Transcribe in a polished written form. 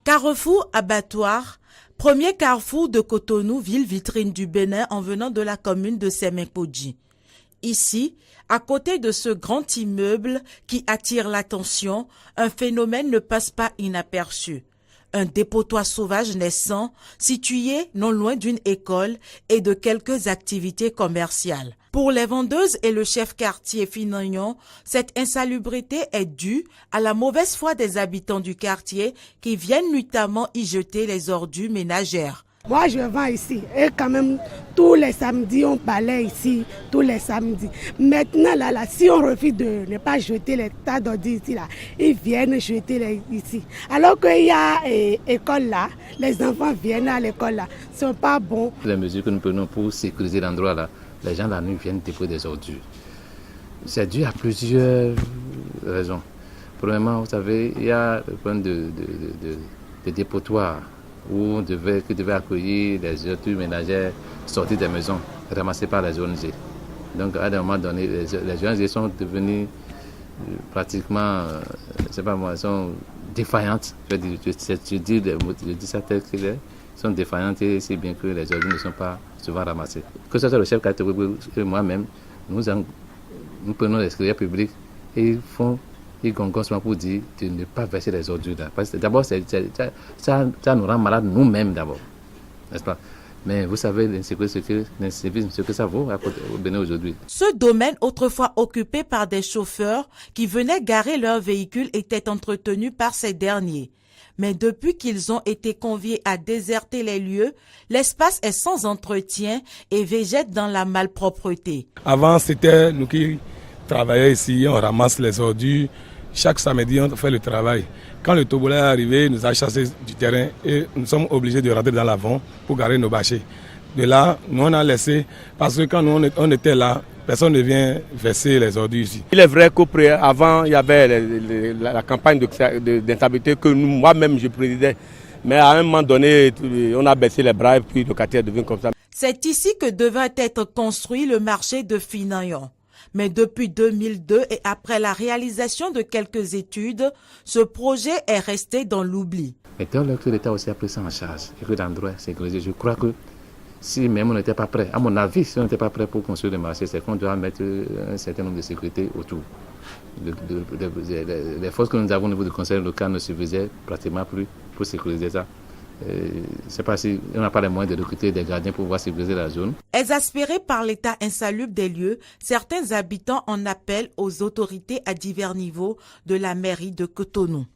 Carrefour Abattoir, premier carrefour de Cotonou, ville vitrine du Bénin en venant de la commune de Semenkodji. Ici, à côté de ce grand immeuble qui attire l'attention, un phénomène ne passe pas inaperçu. Un dépotoir sauvage naissant, situé non loin d'une école et de quelques activités commerciales. Pour les vendeuses et le chef quartier Finagnon, cette insalubrité est due à la mauvaise foi des habitants du quartier qui viennent nuitamment y jeter les ordures ménagères. Moi, je vends ici et quand même, tous les samedis, on balaye ici, tous les samedis. Maintenant, là, si on refuse de ne pas jeter les tas d'ordures ici, là, ils viennent jeter ici. Alors qu'il y a école là, les enfants viennent à l'école là, ce ne sont pas bons. Les mesures que nous prenons pour sécuriser l'endroit là, les gens la nuit viennent déposer des ordures. C'est dû à plusieurs raisons. Premièrement, vous savez, il y a le point de dépotoir où on devait accueillir les ordures ménagères sorties des maisons, ramassées par les ONG. Donc à un moment donné, les ONG sont devenues pratiquement, je sais pas moi, sont défaillantes. Je dis ça tel qu'il est, sont défaillantes et c'est bien que les ordures ne sont pas souvent ramassées. Que ce soit le chef quartier et moi-même, nous prenons les secrétaires publics et ils gongonent souvent pour dire de ne pas verser les ordures là. Parce que d'abord, ça nous rend malades nous-mêmes d'abord, n'est-ce pas? Mais vous savez, l'insécurité, ce que ça vaut au Bénin aujourd'hui. Ce domaine, autrefois occupé par des chauffeurs qui venaient garer leurs véhicules, était entretenu par ces derniers. Mais depuis qu'ils ont été conviés à déserter les lieux, l'espace est sans entretien et végète dans la malpropreté. Avant, c'était nous qui travaillions ici, on ramasse les ordures. Chaque samedi, on fait le travail. Quand le Tobola est arrivé, il nous a chassés du terrain et nous sommes obligés de rentrer dans l'avant pour garer nos bâchers. De là, nous on a laissé, parce que quand nous on était là, personne ne vient verser les ordures ici. Il est vrai qu'avant, il y avait la campagne d'instabilité que moi-même je présidais. Mais à un moment donné, on a baissé les bras et puis le quartier devient comme ça. C'est ici que devait être construit le marché de Finagnon. Mais depuis 2002 et après la réalisation de quelques études, ce projet est resté dans l'oubli. Mais dès lors que l'État aussi a pris ça en charge et que l'endroit est sécurisé, je crois que si même on n'était pas prêt, à mon avis, si on n'était pas prêt pour construire le marché, c'est qu'on doit mettre un certain nombre de sécurité autour. Les forces que nous avons au niveau du conseil local ne suffisaient pratiquement plus pour sécuriser ça. C'est pas si on n'a pas les moyens de recruter des gardiens pour pouvoir sécuriser la zone. Exaspérés par l'état insalubre des lieux, certains habitants en appellent aux autorités à divers niveaux de la mairie de Cotonou.